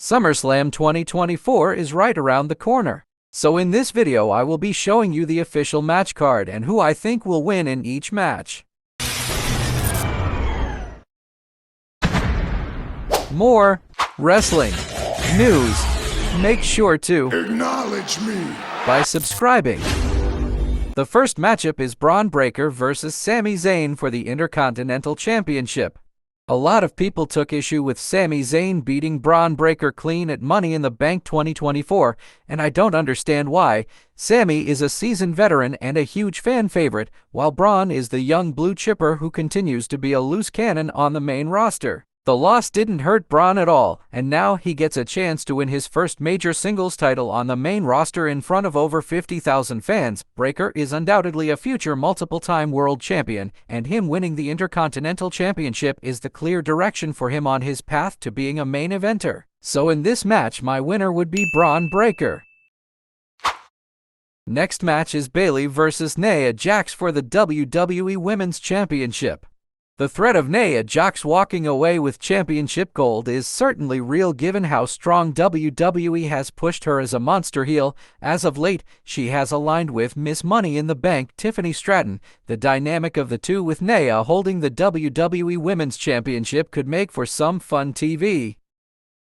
SummerSlam 2024 is right around the corner. So in this video I will be showing you the official match card and who I think will win in each match. More wrestling news. Make sure to acknowledge me by subscribing. The first matchup is Braun Breaker versus Sami Zayn for the Intercontinental Championship. A lot of people took issue with Sami Zayn beating Braun Breaker clean at Money in the Bank 2024, and I don't understand why. Sami is a seasoned veteran and a huge fan favorite, while Braun is the young blue chipper who continues to be a loose cannon on the main roster. The loss didn't hurt Braun at all, and now he gets a chance to win his first major singles title on the main roster in front of over 50,000 fans. Breaker is undoubtedly a future multiple-time world champion, and him winning the Intercontinental Championship is the clear direction for him on his path to being a main eventer. So in this match, my winner would be Braun Breaker. Next match is Bayley versus Nia Jax for the WWE Women's Championship. The threat of Nia Jax walking away with championship gold is certainly real given how strong WWE has pushed her as a monster heel. As of late, she has aligned with Miss Money in the Bank Tiffany Stratton. The dynamic of the two with Nia holding the WWE Women's Championship could make for some fun TV.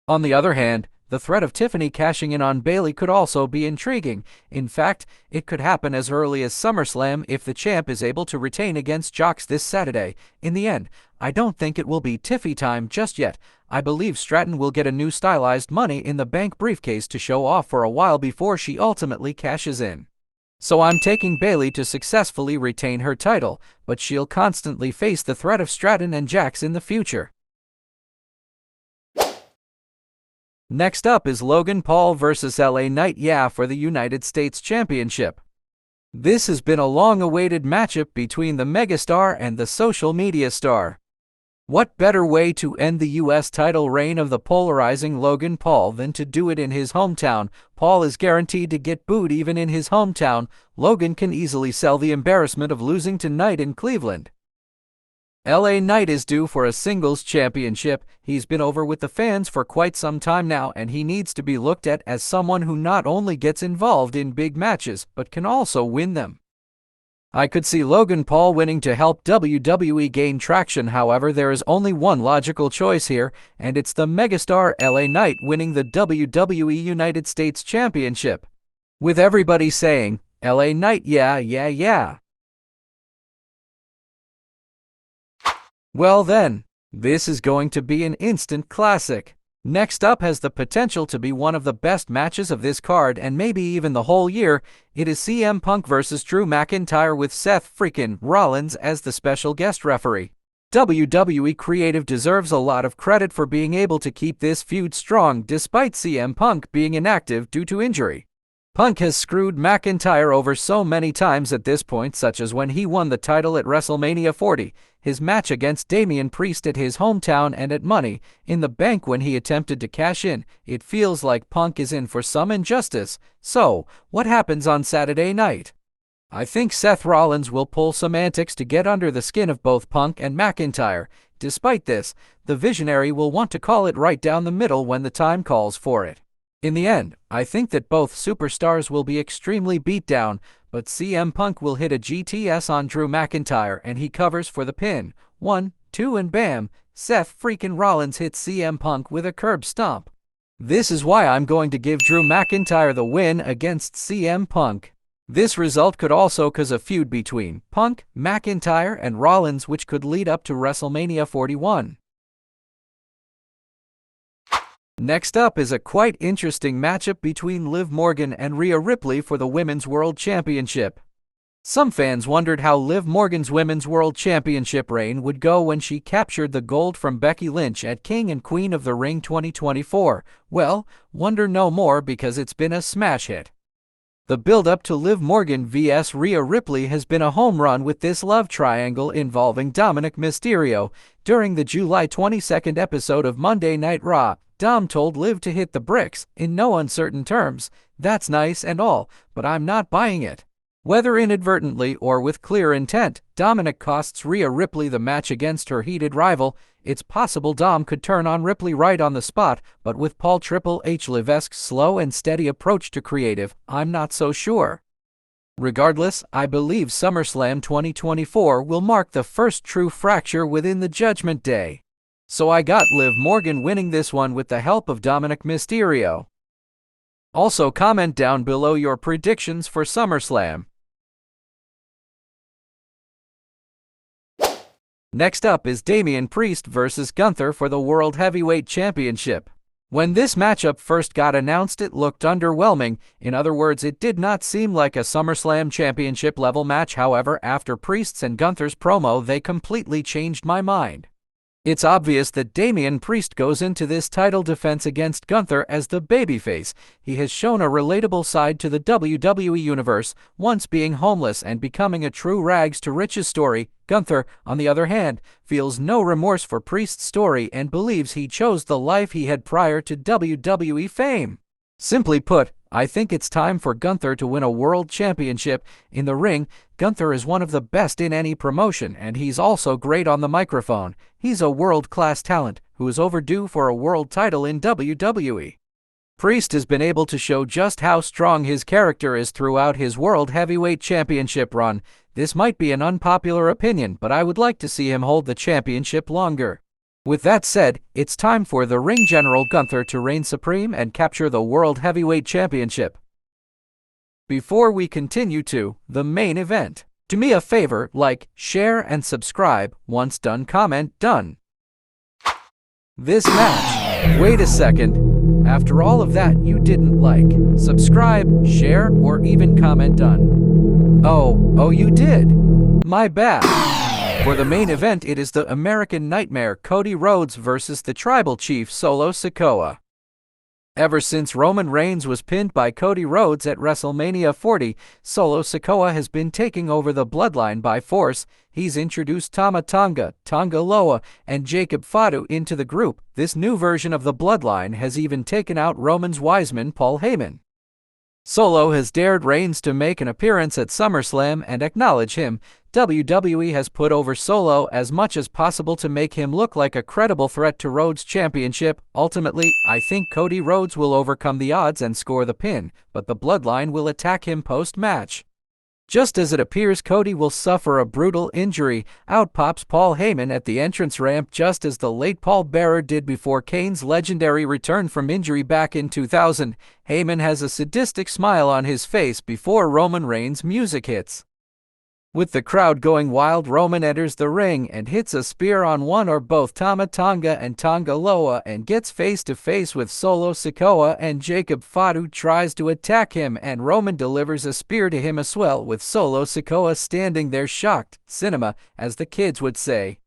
On the other hand, the threat of Tiffany cashing in on Bayley could also be intriguing. In fact, it could happen as early as SummerSlam if the champ is able to retain against Jax this Saturday. In the end, I don't think it will be Tiffy time just yet. I believe Stratton will get a new stylized Money in the Bank briefcase to show off for a while before she ultimately cashes in. So I'm taking Bayley to successfully retain her title, but she'll constantly face the threat of Stratton and Jax in the future. Next up is Logan Paul versus LA Knight for the United States Championship. This has been a long-awaited matchup between the megastar and the social media star. What better way to end the US title reign of the polarizing Logan Paul than to do it in his hometown? Paul is guaranteed to get booed even in his hometown. Logan can easily sell the embarrassment of losing to Knight in Cleveland. LA Knight is due for a singles championship. He's been over with the fans for quite some time now, and he needs to be looked at as someone who not only gets involved in big matches, but can also win them. I could see Logan Paul winning to help WWE gain traction. However, there is only one logical choice here, and it's the megastar LA Knight winning the WWE United States Championship. With everybody saying, LA Knight, yeah. Well then, this is going to be an instant classic. Next up has the potential to be one of the best matches of this card and maybe even the whole year. It is CM Punk versus Drew McIntyre with Seth freaking Rollins as the special guest referee. WWE Creative deserves a lot of credit for being able to keep this feud strong despite CM Punk being inactive due to injury. Punk has screwed McIntyre over so many times at this point, such as when he won the title at WrestleMania 40, his match against Damian Priest at his hometown, and at Money in the Bank when he attempted to cash in. It feels like Punk is in for some injustice. So, what happens on Saturday night? I think Seth Rollins will pull some antics to get under the skin of both Punk and McIntyre. Despite this, the Visionary will want to call it right down the middle when the time calls for it. In the end, I think that both superstars will be extremely beat down, but CM Punk will hit a GTS on Drew McIntyre and he covers for the pin. 1, 2 and bam, Seth freaking Rollins hits CM Punk with a curb stomp. This is why I'm going to give Drew McIntyre the win against CM Punk. This result could also cause a feud between Punk, McIntyre and Rollins, which could lead up to WrestleMania 41. Next up is a quite interesting matchup between Liv Morgan and Rhea Ripley for the Women's World Championship. Some fans wondered how Liv Morgan's Women's World Championship reign would go when she captured the gold from Becky Lynch at King and Queen of the Ring 2024. Well, wonder no more because it's been a smash hit. The build-up to Liv Morgan vs Rhea Ripley has been a home run with this love triangle involving Dominic Mysterio. During the July 22nd episode of Monday Night Raw, Dom told Liv to hit the bricks, in no uncertain terms. That's nice and all, but I'm not buying it. Whether inadvertently or with clear intent, Dominic costs Rhea Ripley the match against her heated rival. It's possible Dom could turn on Ripley right on the spot, but with Paul Triple H Levesque's slow and steady approach to creative, I'm not so sure. Regardless, I believe SummerSlam 2024 will mark the first true fracture within the Judgment Day. So I got Liv Morgan winning this one with the help of Dominic Mysterio. Also comment down below your predictions for SummerSlam. Next up is Damian Priest versus Gunther for the World Heavyweight Championship. When this matchup first got announced, it looked underwhelming. In other words, it did not seem like a SummerSlam Championship level match. However, after Priest's and Gunther's promo, they completely changed my mind. It's obvious that Damian Priest goes into this title defense against Gunther as the babyface. He has shown a relatable side to the WWE Universe, once being homeless and becoming a true rags to riches story. Gunther, on the other hand, feels no remorse for Priest's story and believes he chose the life he had prior to WWE fame. Simply put, I think it's time for Gunther to win a world championship. In the ring, Gunther is one of the best in any promotion, and he's also great on the microphone. He's a world-class talent who is overdue for a world title in WWE. Priest has been able to show just how strong his character is throughout his World Heavyweight Championship run. This might be an unpopular opinion, but I would like to see him hold the championship longer. With that said, it's time for the Ring General Gunther to reign supreme and capture the World Heavyweight Championship. Before we continue to the main event, do me a favor, like, share, and subscribe. Once done, comment done. This match. Wait a second. After all of that, you didn't like, subscribe, share, or even comment done. Oh, you did. My bad. For the main event, it is the American Nightmare Cody Rhodes versus the Tribal Chief Solo Sikoa. Ever since Roman Reigns was pinned by Cody Rhodes at WrestleMania 40, Solo Sikoa has been taking over the bloodline by force. He's introduced Tama Tonga, Tonga Loa, and Jacob Fatu into the group. This new version of the bloodline has even taken out Roman's Wiseman Paul Heyman. Solo has dared Reigns to make an appearance at SummerSlam and acknowledge him. WWE has put over Solo as much as possible to make him look like a credible threat to Rhodes' championship. Ultimately, I think Cody Rhodes will overcome the odds and score the pin, but the Bloodline will attack him post-match. Just as it appears Cody will suffer a brutal injury, out pops Paul Heyman at the entrance ramp just as the late Paul Bearer did before Kane's legendary return from injury back in 2000. Heyman has a sadistic smile on his face before Roman Reigns' music hits. With the crowd going wild, Roman enters the ring and hits a spear on one or both Tama Tonga and Tonga Loa and gets face-to-face with Solo Sikoa, and Jacob Fatu tries to attack him and Roman delivers a spear to him as well, with Solo Sikoa standing there shocked. Cinema, as the kids would say.